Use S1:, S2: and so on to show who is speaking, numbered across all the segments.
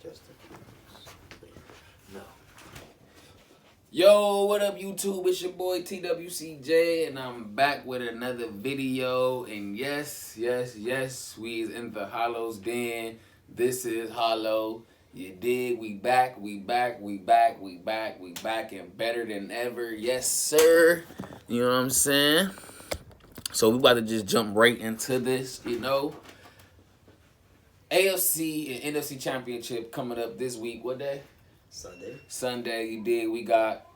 S1: Justin.
S2: No. Yo, what up, YouTube? It's your boy TWCJ, and I'm back with another video. And yes, we is in the Hollow's Den. This is Hollow. You dig? We back, and better than ever. Yes, sir. You know what I'm saying? So we about to just jump right into this, you know. AFC and NFC Championship coming up this week. What day? Sunday, you dig? We got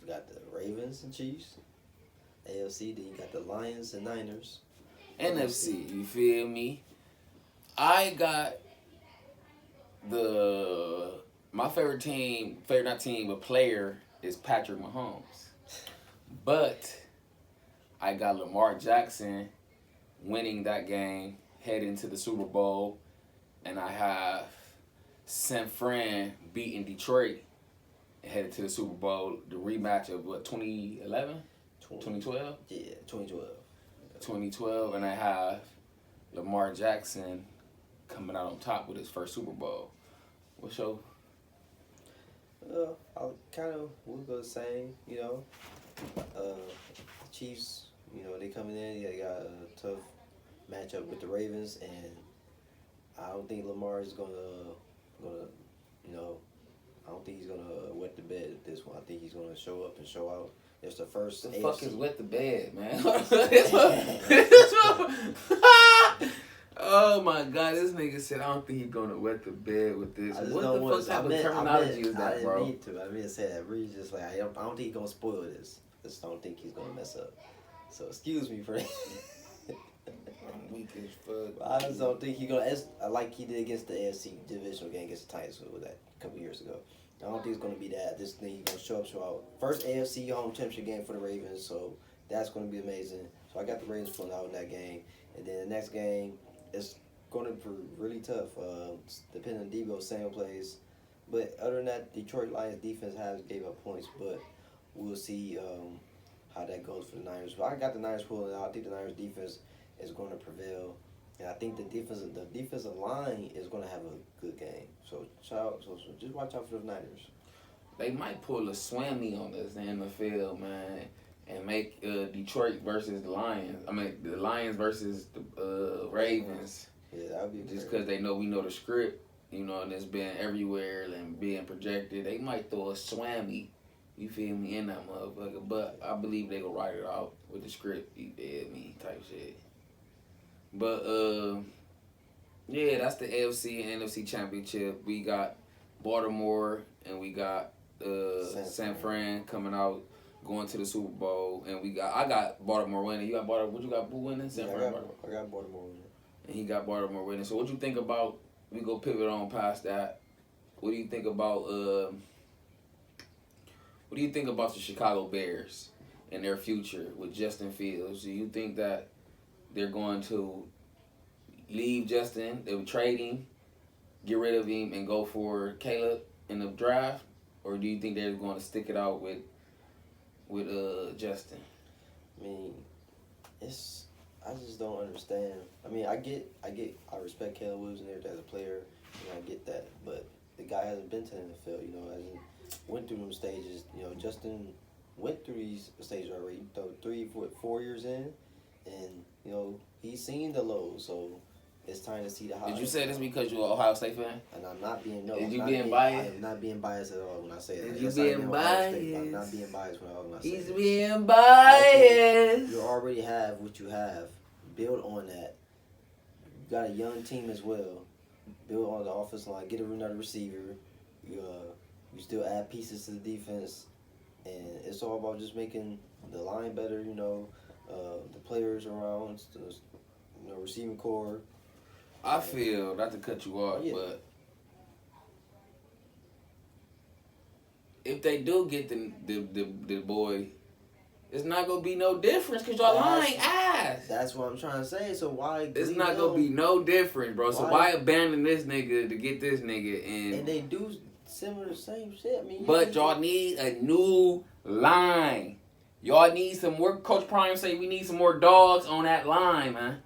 S1: the Ravens and Chiefs. AFC, then you got the Lions and Niners.
S2: NFC, you feel me? I got my favorite team, but player is Patrick Mahomes. But I got Lamar Jackson winning that game, heading to the Super Bowl, and I have San Fran beating Detroit and headed to the Super Bowl, the rematch of what, 2011? 2012?
S1: Yeah, 2012.
S2: 2012, and I have Lamar Jackson coming out on top with his first Super Bowl. What's your...
S1: I kind of will go the same, you know. The Chiefs, you know, they coming in, they got a tough matchup with the Ravens, and I don't think Lamar is gonna, you know, I don't think he's gonna wet the bed at this one. I think he's gonna show up and show out. It's the first.
S2: The fuck is wet the bed, man? Oh my god, this nigga said I don't think he's gonna wet the bed with this. What the fuck type of terminology is that, bro?
S1: I didn't mean to say that. Really, just like I don't think he's gonna spoil this. I just don't think he's gonna mess up. So excuse me for that.
S2: I'm weak as fuck.
S1: I just don't think he's gonna, like he did against the AFC divisional game against the Titans with that a couple years ago. I don't think it's gonna be that. This thing he's gonna show up, show out. First AFC home championship game for the Ravens, so that's gonna be amazing. So I got the Ravens pulling out in that game, and then the next game it's gonna be really tough. Depending on Debo, same plays, but other than that, Detroit Lions defense has gave up points, but we'll see how that goes for the Niners. But I got the Niners pulling out. I think the Niners defense is going to prevail, and I think the defensive line is going to have a good game. So just watch out for the Niners.
S2: They might pull a swammy on us in the field, man, and make Detroit versus the Lions. I mean, the Lions versus the Ravens.
S1: Yeah, that would be
S2: just because we know the script, you know, and it's been everywhere and being projected. They might throw a swammy, you feel me, in that motherfucker. But I believe they gonna write it out with the script, you feel me, type shit. But yeah, that's the AFC and NFC Championship. We got Baltimore and we got San Fran coming out, going to the Super Bowl, and I got Baltimore winning. You got Baltimore. What you got? Who winning? San Fran.
S1: I got Baltimore winning.
S2: And he got Baltimore winning. So what you think about? We go pivot on past that. What do you think about? What do you think about the Chicago Bears and their future with Justin Fields? Do you think that they're going to leave Justin, they would trade him, get rid of him, and go for Caleb in the draft? Or do you think they're going to stick it out with Justin?
S1: I mean, I just don't understand. I mean, I respect Caleb Williams and everything as a player, and I get that, but the guy hasn't been to the NFL, you know, hasn't went through them stages. You know, Justin went through these stages already, 4 years in, and you know, he's seen the lows, so it's time to see the highs.
S2: Did you say this because you're an Ohio State fan?
S1: And I'm not being
S2: biased?
S1: I am not being biased at all when I say that.
S2: You being biased?
S1: I'm not being biased when I say
S2: He's
S1: that.
S2: being biased.
S1: You already have what you have. Build on that. You got a young team as well. Build on the offensive line. Get another receiver. You still add pieces to the defense, and it's all about just making the line better. You know, the players around, the receiving core.
S2: I feel, not to cut you off, but if they do get the boy, it's not gonna be no difference because y'all lying ass.
S1: That's what I'm trying to say. So why?
S2: It's not gonna be no difference, bro. So why abandon this nigga to get this nigga?
S1: And they do similar same shit. I mean,
S2: but y'all need a new line. Y'all need some more. Coach Prime say we need some more dogs on that line, man.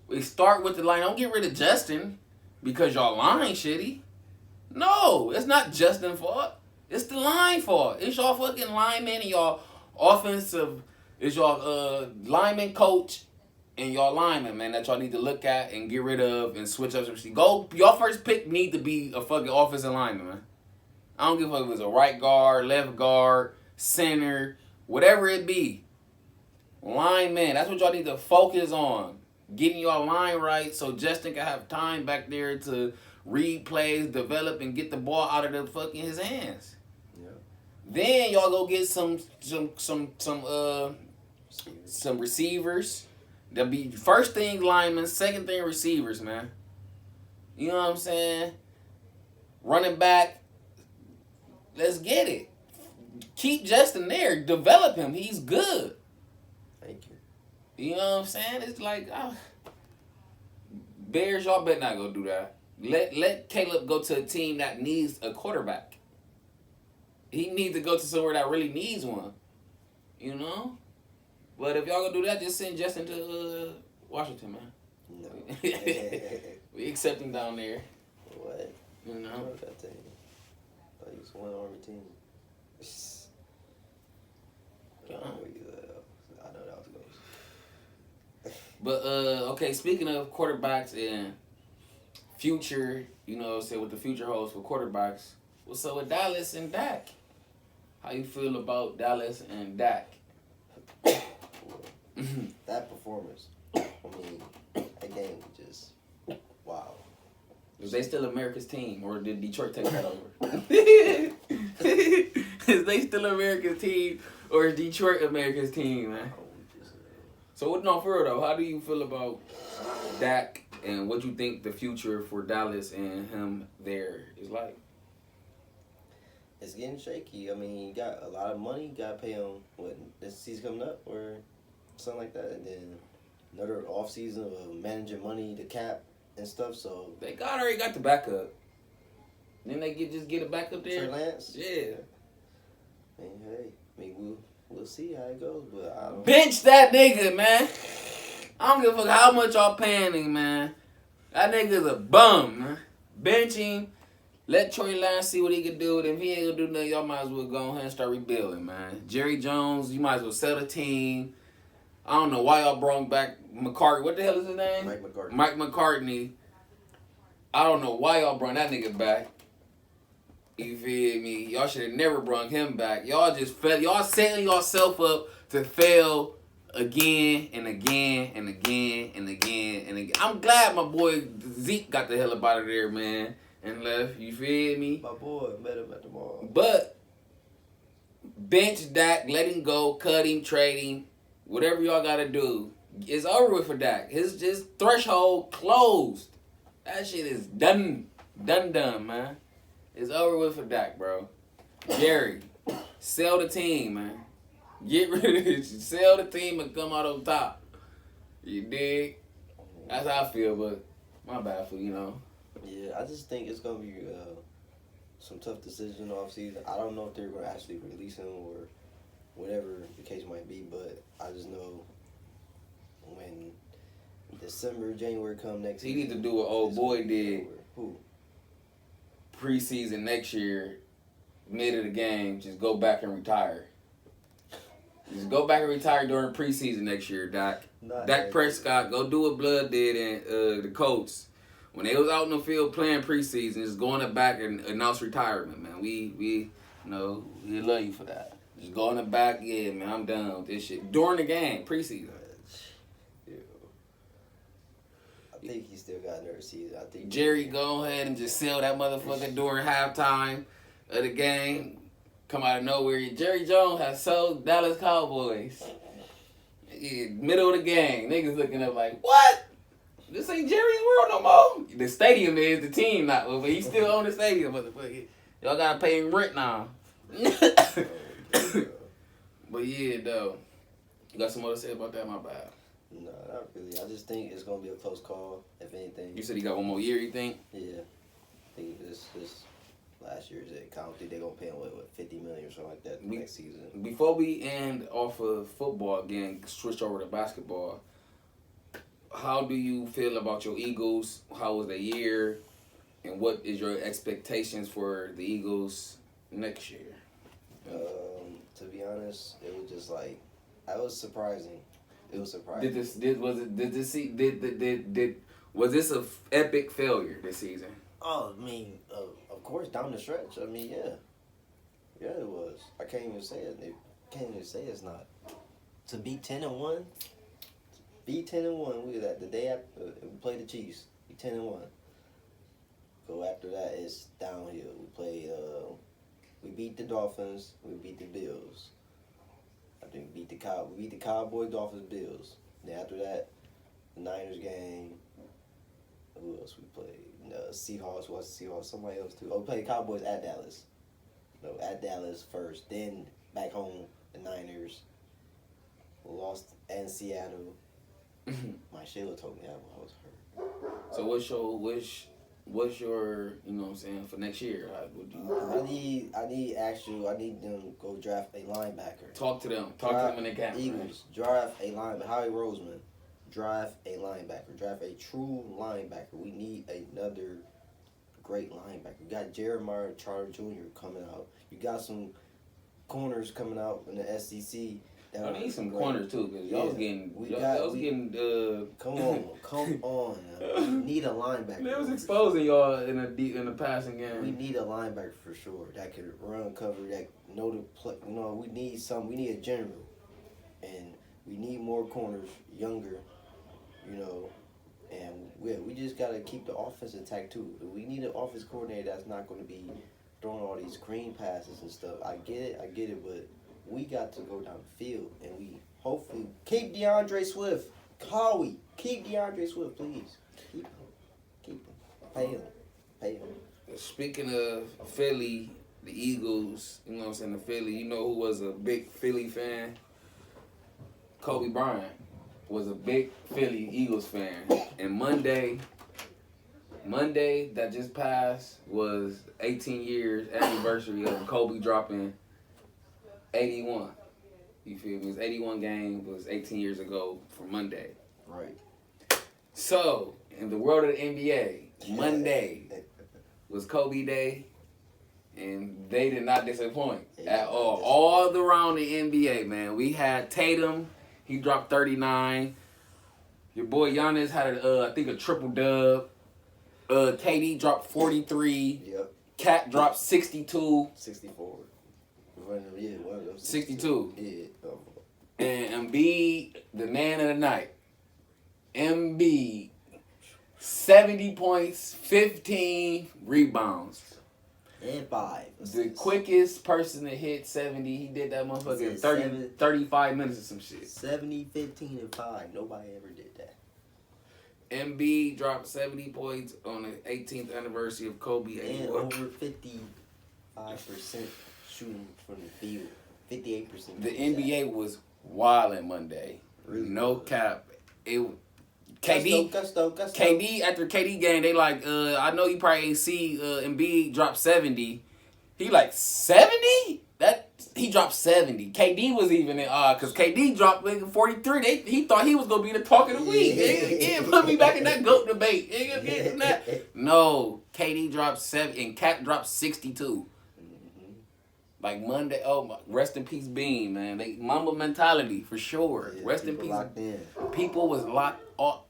S2: We start with the line. Don't get rid of Justin because y'all lying shitty. No, it's not Justin's fault. It's the line fault. It's y'all fucking lineman and y'all offensive. It's y'all lineman coach and y'all lineman, man, that y'all need to look at and get rid of and switch up some shit. Go, y'all first pick need to be a fucking offensive lineman, man. I don't give a fuck if it's a right guard, left guard, center, whatever it be. Lineman, that's what y'all need to focus on. Getting y'all line right so Justin can have time back there to read plays, develop, and get the ball out of the fucking his hands.
S1: Yeah.
S2: Then y'all go get some receivers. There'll be first thing linemen, second thing receivers, man. You know what I'm saying? Running back. Let's get it. Keep Justin there. Develop him. He's good.
S1: Thank you.
S2: You know what I'm saying? It's like, Bears, y'all better not go do that. Let Caleb go to a team that needs a quarterback. He needs to go to somewhere that really needs one. You know? But if y'all gonna do that, just send Justin to Washington, man.
S1: No.
S2: We accept him down there.
S1: What?
S2: You know?
S1: I wrote that team. I thought he was one army team. I know that was close.
S2: But okay, speaking of quarterbacks and future, you know, say what the future holds for quarterbacks. What's up with Dallas and Dak? How you feel about Dallas and Dak?
S1: That performance, I mean, that game was just wow.
S2: Is they still America's team, or did Detroit take that over? Is they still America's team, or is Detroit America's team, man? So what? No, for real though, how do you feel about Dak and what you think the future for Dallas and him there is like?
S1: It's getting shaky. I mean, you got a lot of money. You got to pay him, what, this season coming up or something like that. And then another offseason of managing money, the cap and stuff. So
S2: They already got the backup. Then they just get a backup there.
S1: Trey Lance?
S2: Yeah.
S1: And hey, I mean, we'll see how it goes. But I don't
S2: Bench that nigga, man. I don't give a fuck how much y'all paying him, man. That nigga's a bum, man. Bench him. Let Trey Lance see what he can do. If he ain't gonna do nothing, y'all might as well go ahead and start rebuilding, man. Jerry Jones, you might as well sell the team. I don't know why y'all brought back McCartney. What the hell is his name?
S1: Mike McCartney.
S2: Mike McCartney. I don't know why y'all brought that nigga back. You feel me? Y'all should have never brought him back. Y'all just fell. Y'all setting yourself up to fail again and again and again and again and again. I'm glad my boy Zeke got the hell up out of there, man, and left. You feel me?
S1: My boy, met him at the mall.
S2: But bench Dak, let him go, cut him, trade him, whatever y'all gotta do. It's over with for Dak. His threshold closed. That shit is done, man. It's over with for Dak, bro. Jerry, sell the team, man. Get rid of it. Sell the team and come out on top. You dig? That's how I feel, but my bad for, you know.
S1: Yeah, I just think it's going to be some tough decisions off season. I don't know if they're going to actually release him or whatever the case might be, but I just know when December, January come next
S2: He
S1: season,
S2: need to do what old boy did.
S1: Who?
S2: Preseason next year, mid of the game, just go back and retire. Just go back and retire during preseason next year, Dak. Dak Prescott, go do what Blood did and the Colts. When they was out in the field playing preseason, just going to back and announce retirement, man. We you know, we love you for that. Just go in the back, yeah, man, I'm done with this shit. During the game, preseason.
S1: I think he still got another season. I think
S2: Jerry, go ahead and just sell that motherfucker during halftime of the game. Come out of nowhere. Jerry Jones has sold Dallas Cowboys. Yeah, middle of the game. Niggas looking up like, what? This ain't Jerry's world no more. The stadium is the team not, but he still own the stadium, motherfucker. Y'all gotta pay him rent now. But yeah, though. You got some more to say about that? My bad.
S1: No, not really. I just think it's gonna be a close call, if anything.
S2: You said he got one more year, you think?
S1: Yeah. I think this last year's it. I don't think they're gonna pay him what $50 million or something like that next season.
S2: Before we end off of football again, switch over to basketball. How do you feel about your Eagles? How was the year? And what is your expectations for the Eagles next year?
S1: To be honest, it was just like, I was surprising. It was surprising.
S2: Was this a epic failure this season?
S1: Oh, I mean, of course, down the stretch. I mean, yeah, it was. I can't even say it. Can't even say it's not. To be 10-1, be 10-1. We that the day after we played the Chiefs. Be 10-1. Go after that, it's downhill. We played. We beat the Dolphins. We beat the Bills. I think we beat the Cowboys, Dolphins, Bills. Then after that, the Niners game. Who else we played? Seahawks. What's the Seahawks? Somebody else too. Oh, we played Cowboys at Dallas. No, at Dallas first. Then back home, the Niners. Lost in Seattle. My Sheila told me I was hurt.
S2: So what's your you know what I'm saying for next year? Would you?
S1: I need them to go draft a linebacker.
S2: Talk to them. Talk to them in the camp.
S1: Eagles draft a linebacker. Howie Roseman, draft a linebacker. Draft a true linebacker. We need another great linebacker. You got Jeremiah Charles Jr. coming out. You got some corners coming out in the SEC.
S2: I need some corners too, because y'all was getting.
S1: Come on. We need a linebacker.
S2: They was exposing y'all in the passing game.
S1: We need a linebacker for sure that could run cover, that know the play. You know, we need a general, and we need more corners, younger. You know, and we just gotta keep the offense intact too. We need an offense coordinator that's not going to be throwing all these screen passes and stuff. I get it, but we got to go down the field, and we hopefully keep DeAndre Swift. Howie, keep DeAndre Swift, please. Keep him. Pay him.
S2: Speaking of Philly, the Eagles, you know what I'm saying, the Philly, you know who was a big Philly fan? Kobe Bryant was a big Philly Eagles fan. And Monday that just passed was 18 years anniversary of Kobe dropping 81. You feel me? His 81 game was 18 years ago for Monday.
S1: Right.
S2: So, in the world of the NBA, Monday was Kobe Day, and they did not disappoint at all. All around the NBA, man. We had Tatum, he dropped 39. Your boy Giannis had, I think, a triple dub. KD dropped 43.
S1: Yep.
S2: Cat dropped 62.
S1: 64.
S2: 62.
S1: Yeah.
S2: And Embiid, the man of the night. Embiid, 70 points, 15 rebounds.
S1: And 5 assists.
S2: The quickest person to hit 70, he did that motherfucker in 35 minutes or some shit.
S1: 70, 15, and 5. Nobody ever did that.
S2: Embiid dropped 70 points on the 18th anniversary of Kobe.
S1: And over 55% shooting from the field. 58%.
S2: The NBA was wilding Monday.
S1: Really
S2: no
S1: good.
S2: cap. KD, after KD game, they like, I know you probably ain't see Embiid drop 70. He like, 70? He dropped 70. KD was even in because KD dropped like 43. He thought he was going to be the talk of the week. He put me back in that GOAT debate. No, KD dropped 70 and Cat dropped 62. Like Monday, rest in peace, Bean, man. They Mamba mentality for sure.
S1: Yeah,
S2: rest in peace.
S1: Locked in.
S2: People was locked all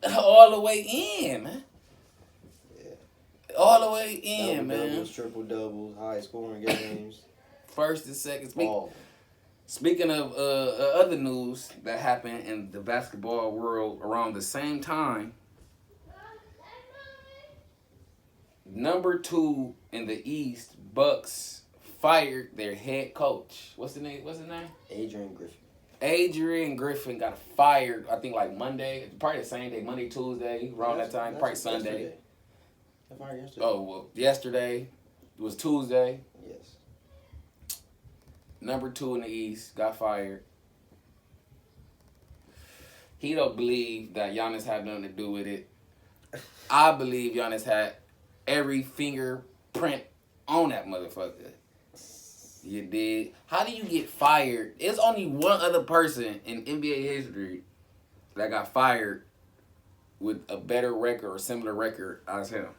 S2: the way in, man.
S1: Yeah.
S2: All the way in, man.
S1: Doubles, triple doubles, high scoring games.
S2: First and second.
S1: All.
S2: Speaking of other news that happened in the basketball world around the same time, number 2 in the East, Bucks fired their head coach. What's his name? Adrian Griffin got fired, I think, like Monday. Probably the same day, Monday, Tuesday, around that time. Probably Sunday.
S1: Yesterday.
S2: Oh, well, yesterday. It was Tuesday.
S1: Yes.
S2: Number 2 in the East got fired. He don't believe that Giannis had nothing to do with it. I believe Giannis had every fingerprint on that motherfucker. You did. How do you get fired? There's only one other person in NBA history that got fired with a better record or similar record as him.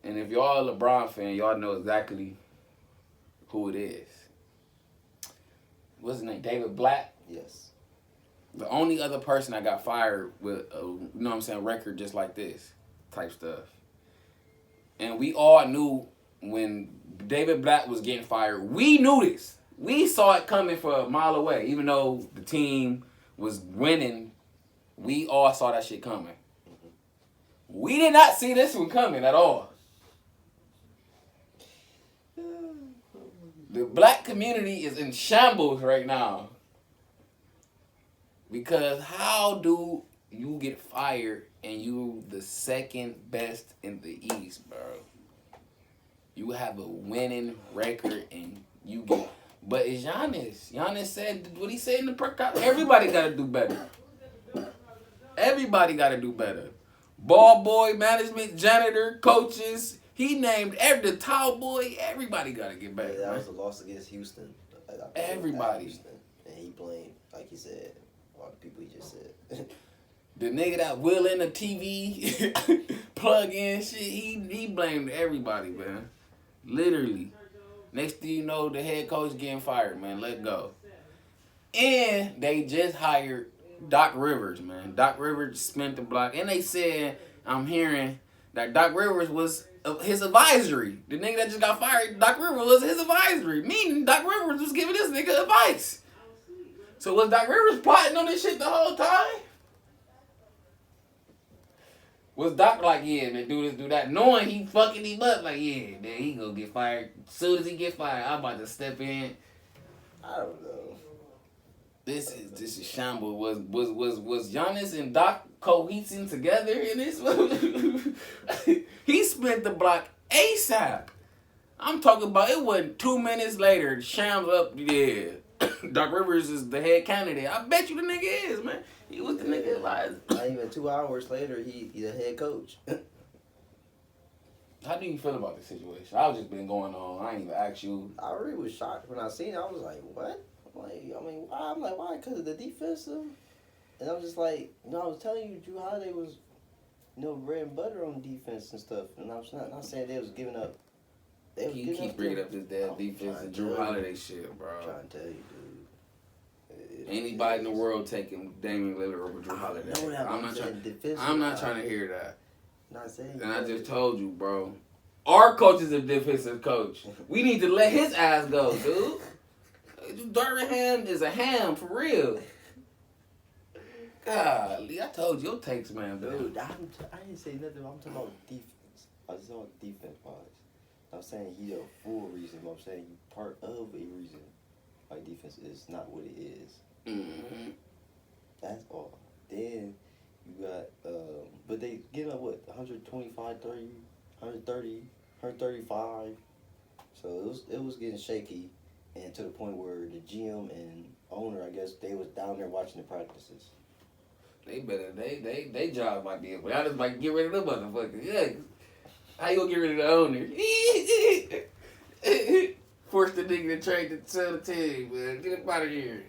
S2: And if y'all a LeBron fan, y'all know exactly who it is. What's his name? David Black?
S1: Yes.
S2: The only other person that got fired with a, you know what I'm saying, record just like this type stuff. And we all knew when David Black was getting fired, we knew this. We saw it coming for a mile away. Even though the team was winning, we all saw that shit coming. We did not see this one coming at all. The black community is in shambles right now. Because how do you get fired and you the second best in the East, bro? You have a winning record and you get... But it's Giannis. Giannis said what he said in the press conference. Everybody got to do better. Everybody got to do better. Ball boy, management, janitor, coaches. He named the towel boy. Everybody got to get better.
S1: Yeah, that was a loss against Houston.
S2: Everybody.
S1: Houston. And he blamed, like he said, all the people he just said.
S2: The nigga that will in the TV, plug in shit, he blamed everybody, man. Literally. Next thing you know, the head coach getting fired, man. Let go. And they just hired Doc Rivers, man. Doc Rivers spent the block. And they said, I'm hearing that Doc Rivers was his advisory. The nigga that just got fired, Doc Rivers was his advisory. Meaning Doc Rivers was giving this nigga advice. So was Doc Rivers plotting on this shit the whole time? Was Doc like, yeah, man, do this, do that, knowing he fucking him up, like, yeah, man, he gonna get fired. As soon as he get fired, I'm about to step in.
S1: I don't know.
S2: This is shambles. Was Giannis and Doc cohesing together in this? He spent the block ASAP. I'm talking about it wasn't 2 minutes later. Shams up, yeah. Doc Rivers is the head candidate. I bet you the nigga is, man. He was the nigga advisor.
S1: Not even 2 hours later, he the head coach.
S2: How do you feel about the situation? I was just been going on. I ain't even asked you.
S1: I really was shocked when I seen it. I was like, what? Why? I'm like, why? Because of the defensive? And I was just like, I was telling you, Drew Holiday was, bread and butter on defense and stuff. And I was not saying they was giving up.
S2: You keep bringing up this damn defense and Drew Holiday shit, bro.
S1: I'm trying to tell you, dude.
S2: Anybody in the world taking Damian Lillard over Drew Holiday? I'm not trying to hear that.
S1: Not saying.
S2: And I just told you, bro. Our coach is a defensive coach. We need to let his ass go, dude. Durham is a ham for real. Golly, I told you your takes, man,
S1: dude. I didn't say nothing. I'm talking about defense. I was talking about defense wise. I'm saying he's a full reason, but I'm saying you part of a reason why defense is not what it is.
S2: Mm-hmm.
S1: That's all. Then you got, but they getting up what, 125, 30, 130, 135. So it was getting shaky, and to the point where the GM and owner, I guess, they was down there watching the practices. They job might be, but I just might get rid of the motherfuckers. Yeah. How you gonna get rid of the owner? Force the nigga to trade to sell the team, man. Get up out of here.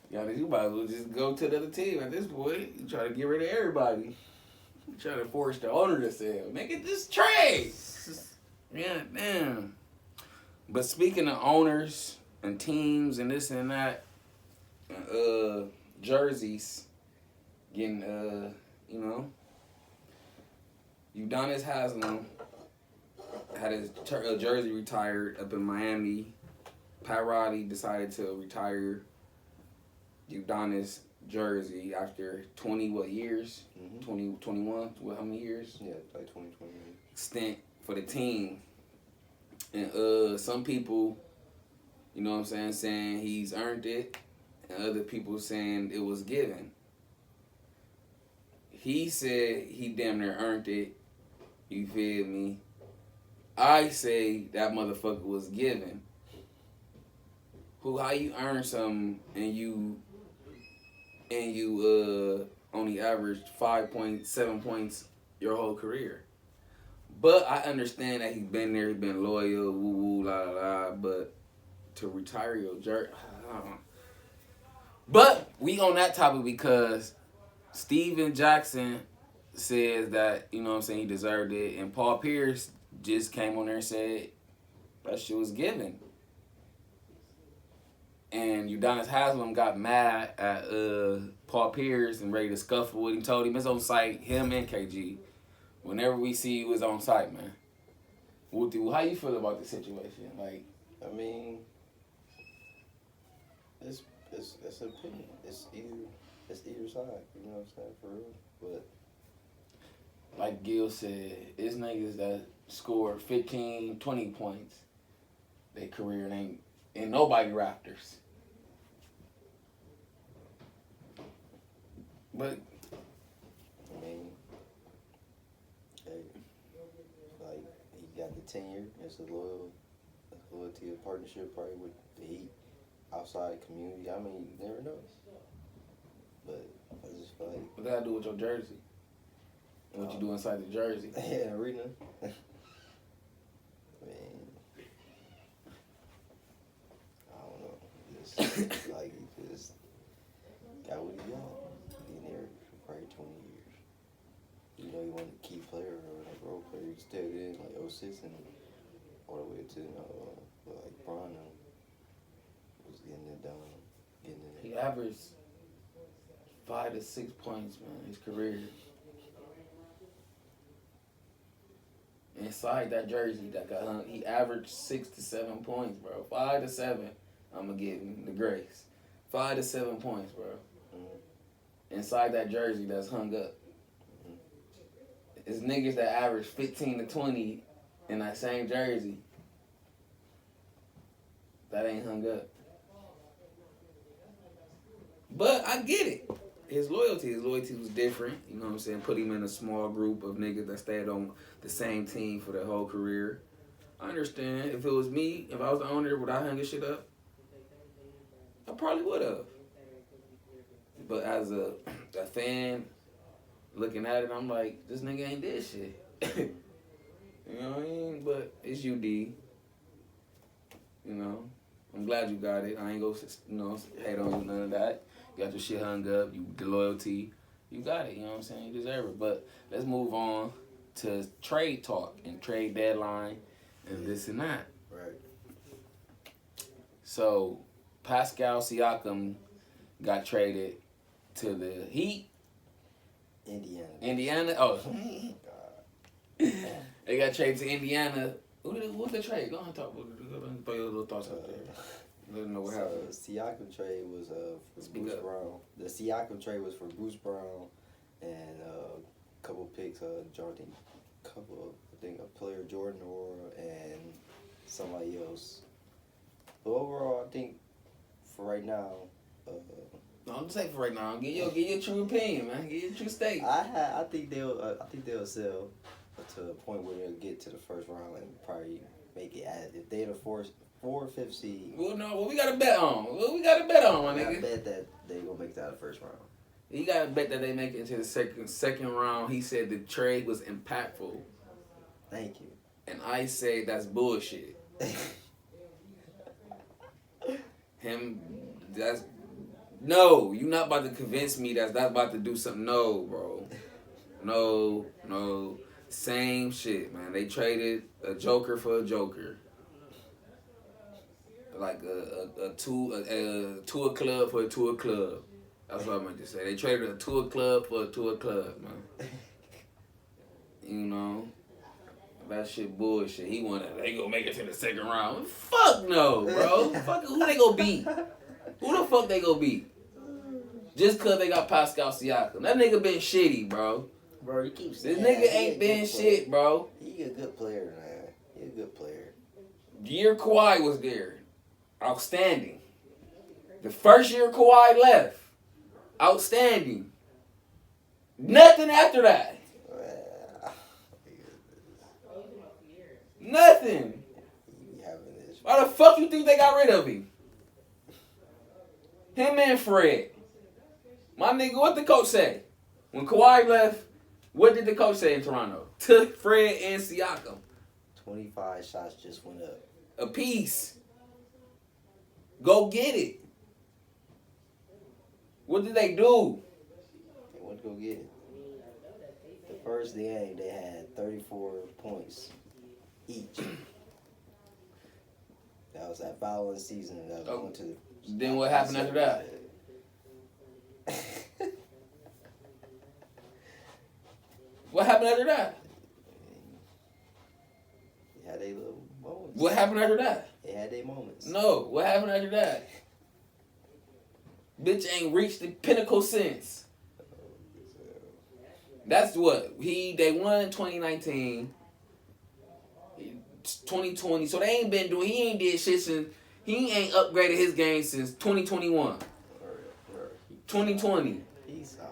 S1: Y'all, you might as well just go to the other team at this point. You try to get rid of everybody. You try to force the owner to sell. Make it just trade. Yeah, damn. But speaking of owners and teams and this and that, jerseys getting, Udonis Haslam had his jersey retired up in Miami. Pat Riley decided to retire Udonis jersey after 20 years? Mm-hmm. 20, 21? How many years? Yeah, like 20, 21.
S2: Stint for the team. And some people, you know what I'm saying he's earned it. And other people saying it was given. He said he damn near earned it. You feel me? I say that motherfucker was given. How you earn something and you only averaged 5.7 points your whole career. But I understand that he's been there, he's been loyal, woo woo la la la. But to retire your jersey, I don't know. But we on that topic because Steven Jackson says that, you know what I'm saying, he deserved it. And Paul Pierce just came on there and said that shit was given. And Udonis Haslam got mad at Paul Pierce and ready to scuffle with him. Told him it's on site, him and KG. Whenever we see you, it's on site, man. Wooty, how you feel about the situation? Like,
S1: I mean, it's an opinion. It's either side. You know what I'm saying, for real. But
S2: like Gil said, it's niggas that score 15, 20 points. Their career ain't nobody Raptors. But
S1: I mean, hey, like he got the tenure. It's a loyalty of partnership probably with the Heat, outside community. I mean, you never know. But I just feel like
S2: what that got to do with your jersey? And what you do inside the jersey?
S1: yeah, arena. I mean, I don't know. Just like he just got what he got. Been there for probably 20 years. You know, he wasn't a key player or like role player. He stayed in like 06 and all the way to like Bron was getting it done, getting it.
S2: He averaged 5 to 6 points, man, his career. Inside that jersey that got hung, he averaged 6 to 7 points, bro. 5 to 7, I'm gonna give him the grace. 5 to 7 points, bro. Inside that jersey that's hung up. It's niggas that average 15 to 20 in that same jersey that ain't hung up. But I get it. His loyalty was different. You know what I'm saying? Put him in a small group of niggas that stayed on the same team for their whole career. I understand. If it was me, if I was the owner, would I hang this shit up? I probably would have. But as a fan looking at it, I'm like, this nigga ain't did shit. You know what I mean? But it's UD. You know? I'm glad you got it. I ain't gonna, hate on you, none of that. You got your shit hung up, the loyalty. You got it, you know what I'm saying? You deserve it. But let's move on to trade talk and trade deadline and this and that.
S1: Right.
S2: So, Pascal Siakam got traded to the Heat. Indiana? Oh. They got traded to Indiana. What's the trade? Go on and talk. Throw your little thoughts out there. Let them know what happened.
S1: The Siakam trade was for Bruce Brown. The Siakam trade was for Bruce Brown and a couple picks. A player Jordan Orr and somebody else. But overall, I think for right now.
S2: No, I'm just saying for right now. Give your true opinion, man. Give your true state.
S1: I think they'll sell to a point where they'll get to the first round and probably make it. If they're the fourth or fifth seed.
S2: Well, no. What we got to bet on? My nigga?
S1: I bet that they gonna make it out of the first round.
S2: You got to bet that they make it into the second round. He said the trade was impactful.
S1: Thank you.
S2: And I say that's bullshit. No, you're not about to convince me that's about to do something. No, bro. No. Same shit, man. They traded a joker for a joker. Like a tour club for a tour club. That's what I meant to say. They traded a tour club for a tour club, man. You know? That shit bullshit. They gonna make it to the second round. Fuck no, bro. Fuck who they gonna beat? Who the fuck they gonna beat? Just cause they got Pascal Siakam. That nigga been shitty, bro.
S1: Bro, you keep saying
S2: this nigga ain't been shit, bro.
S1: He a good player, man. He a good player.
S2: The year Kawhi was there, outstanding. The first year Kawhi left, outstanding. Nothing after that. Nothing. Why the fuck you think they got rid of him? Him and Fred. My nigga, what the coach say? When Kawhi left, what did the coach say in Toronto? Took Fred and Siakam.
S1: 25 shots just went up.
S2: A piece. Go get it. What did they do?
S1: They went to go get it. first game, they had 34 points each. That was that following season. That was going to the.
S2: Then what happened after that? What happened after that?
S1: They had their little moments.
S2: What happened after that?
S1: They had their moments.
S2: No, what happened after that? Bitch ain't reached the pinnacle since. That's what they won in 2019, 2020. So they ain't been doing. He ain't did shit since. He ain't upgraded his game since 2021. 2020.
S1: He's solid.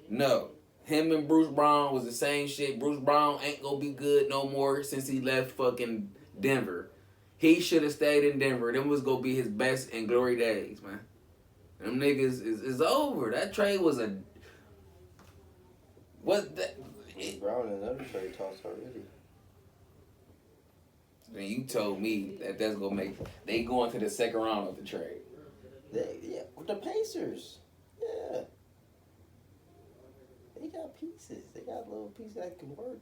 S2: No. Him and Bruce Brown was the same shit. Bruce Brown ain't gonna be good no more since he left fucking Denver. He should have stayed in Denver. Them was gonna be his best and glory days, man. Them niggas is over. That trade was a... What that...
S1: Bruce Brown and another trade talks already.
S2: Then you told me that's gonna make... They going to the second round of the trade.
S1: Yeah, with the Pacers. Yeah. They got pieces. They got little pieces that can work.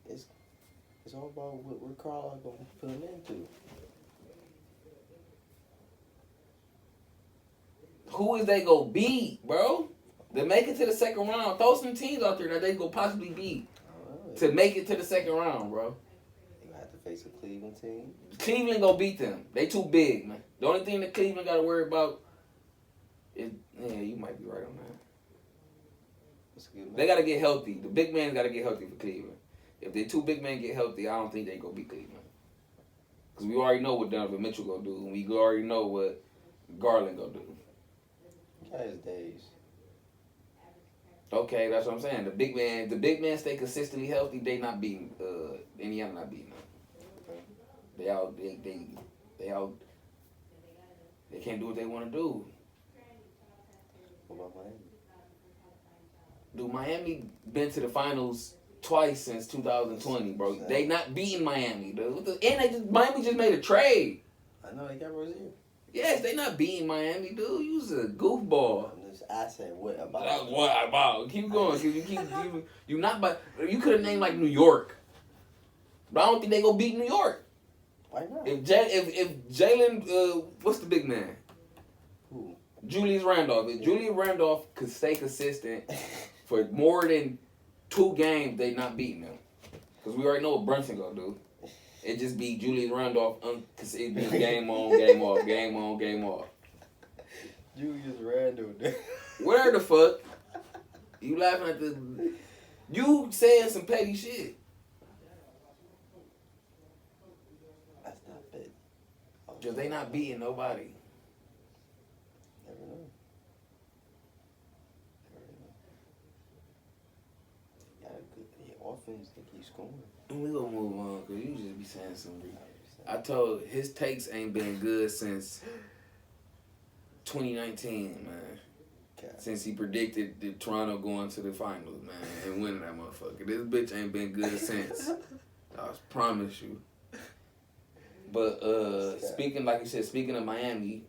S1: It's all about what Carl gonna put them into.
S2: Who is they gonna beat, bro? To make it to the second round. Throw some teams out there that they gonna possibly beat. To make it to the second round, bro.
S1: They gonna have to face a Cleveland team.
S2: Cleveland gonna beat them. They too big, man. The only thing that Cleveland gotta worry about is... Yeah, you might be right on that. They gotta get healthy. The big man gotta get healthy for Cleveland. If the two big men get healthy, I don't think they gonna beat Cleveland. Because we already know what Donovan Mitchell gonna do, and we already know what Garland gonna do.
S1: He got his days.
S2: Okay, that's what I'm saying. The big man stay consistently healthy. They not beating Indiana, not beating them. They out. They can't do what they want to do.
S1: What about Miami?
S2: Dude, Miami been to the finals twice since 2020, bro. They not beating Miami, dude. Miami just made a trade.
S1: I know they got Rozier.
S2: Yes, they not beating Miami, dude. You was a goofball.
S1: I said, what about?
S2: What about? Keep going, cause you not. But you could have named like New York, but I don't think they gonna beat New York.
S1: Why not?
S2: If Jalen, what's the big man?
S1: Who?
S2: Julius Randolph. If Julius Randolph could stay consistent for more than 2 games, they not beating them. Because we already know what Brunson gonna do. It just be Julius Randolph, because it be game on, game off, game on, game off.
S1: Julius Randolph.
S2: Where the fuck? You laughing at the... You saying some petty shit.
S1: That's not petty.
S2: Because they not beating nobody.
S1: Never know. They got a good offense. They keep scoring.
S2: We gonna move on, because you just be saying some... I told his takes ain't been good since 2019, man. Okay. Since he predicted the Toronto going to the finals, man, and winning that motherfucker. This bitch ain't been good since. I promise you. But speaking, like you said, speaking of Miami,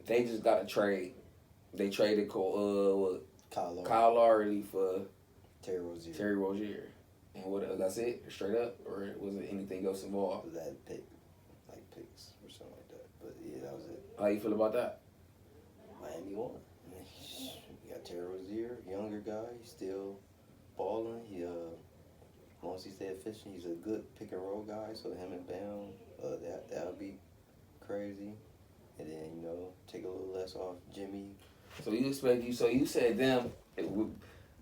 S2: they just got a trade. They traded Kyle Lowry for Terry Rozier. And what else? That's it? Straight up? Or was it anything else involved?
S1: Was that picks or something like that? But yeah, that was it.
S2: How you feel about that?
S1: Miami won. You got Terry Rozier, younger guy. He's still balling. Once he stay efficient, he's a good pick and roll guy. So him and Bam, that'll be crazy. And then take a little less off Jimmy.
S2: So you said them,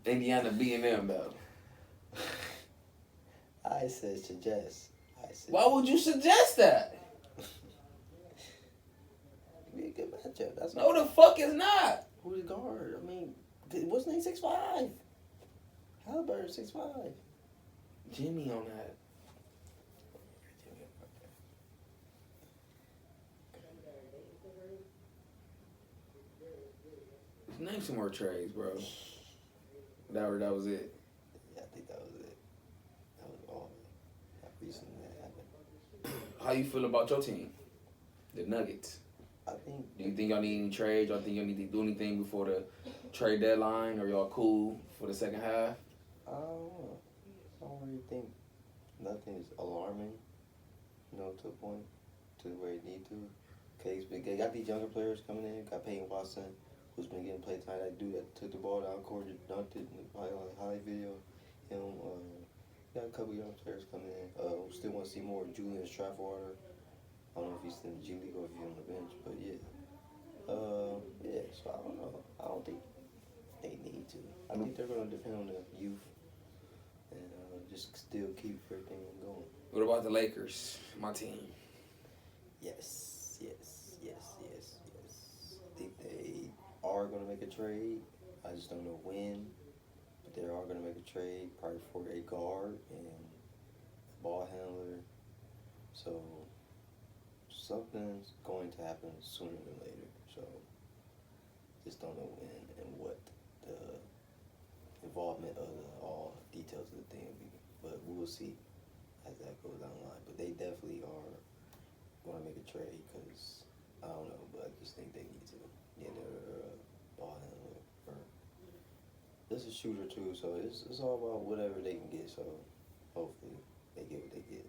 S2: Indiana beating them though.
S1: I said suggest.
S2: Why would you suggest that?
S1: Be a good matchup. That's
S2: no, the fuck is not.
S1: Who's the guard? I mean, what's his name? 6'5". Halliburton 6'5".
S2: Jimmy on that. Name some more trades, bro. That was it.
S1: Yeah, I think that was it. That was all recently that happened.
S2: How you feel about your team, the Nuggets? Do you think y'all need any trades? Y'all think y'all need to do anything before the trade deadline, or y'all cool for the second half?
S1: I don't know. I don't really think nothing is alarming, to a point to where they need to. Cause they got these younger players coming in. Got Peyton Watson, who's been getting play time. That dude that took the ball down court, dunked it in the highlight video. Him, got a couple young players coming in. Still want to see more Julian Strathwater. I don't know if he's in the G League or if he's on the bench, but yeah. So I don't know. I don't think they need to. I think they're going to depend on the youth and just still keep everything going.
S2: What about the Lakers, my team?
S1: Yes. I think they are going to make a trade. I just don't know when. But they are going to make a trade, probably for a guard and a ball handler. So something's going to happen sooner than later. So just don't know when and what the involvement of all details of the thing will be. But we will see as that goes down the line. But they definitely are going to make a trade because, I don't know, but I just think they need to get their ball handler. This is a shooter too, so it's all about whatever they can get. So hopefully they get what they get.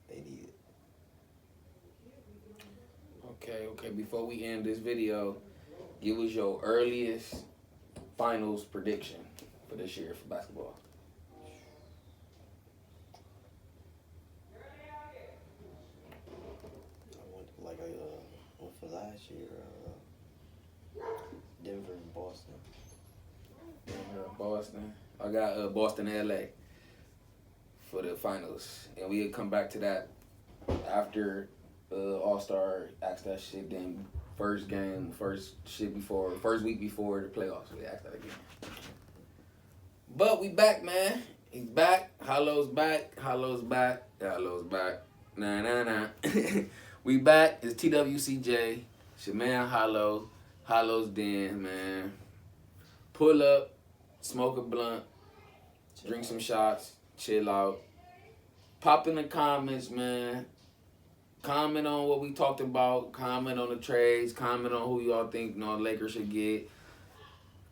S1: They need it.
S2: Okay. Before we end this video, give us your earliest finals prediction for this year for basketball. I went for last year,
S1: Denver and Boston.
S2: Boston. I got Boston and LA for the finals, and we'll come back to that after All-Star acts that shit. Then first week before the playoffs, we ask that again. But we back, man. He's back. Hollow's back. Nah. We back. It's TWCJ. It's your man Hollow. Hollow's Den, man. Pull up, smoke a blunt, drink some shots, chill out. Pop in the comments, man. Comment on what we talked about. Comment on the trades. Comment on who y'all think Lakers should get.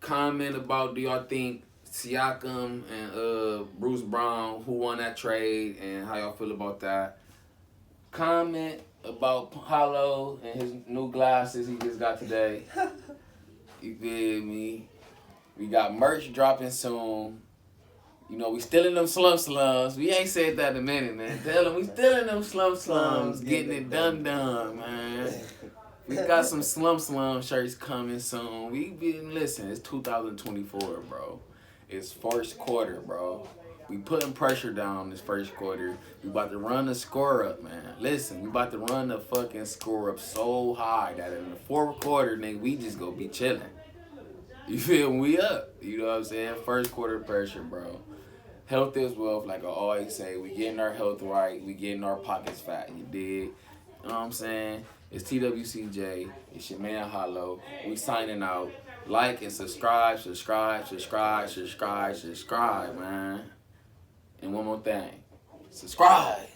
S2: Comment about, do y'all think Siakam and Bruce Brown, who won that trade, and how y'all feel about that. Comment about Hollow and his new glasses he just got today. You feel me? We got merch dropping soon. We still in them slums. We ain't said that in a minute, man. Tell them we still in them slums, getting it done, man. We got some slum shirts coming soon. Listen, it's 2024, bro. It's first quarter, bro. We putting pressure down this first quarter. We about to run the score up, man. Listen, we about to run the fucking score up so high that in the fourth quarter, nigga, we just gonna be chilling. You feel me? We up. You know what I'm saying? First quarter pressure, bro. Health is wealth, like I always say. We getting our health right. We getting our pockets fat. You dig? You know what I'm saying? It's TWCJ. It's your man Hollow. We signing out. Like and subscribe, man. And one more thing. Subscribe.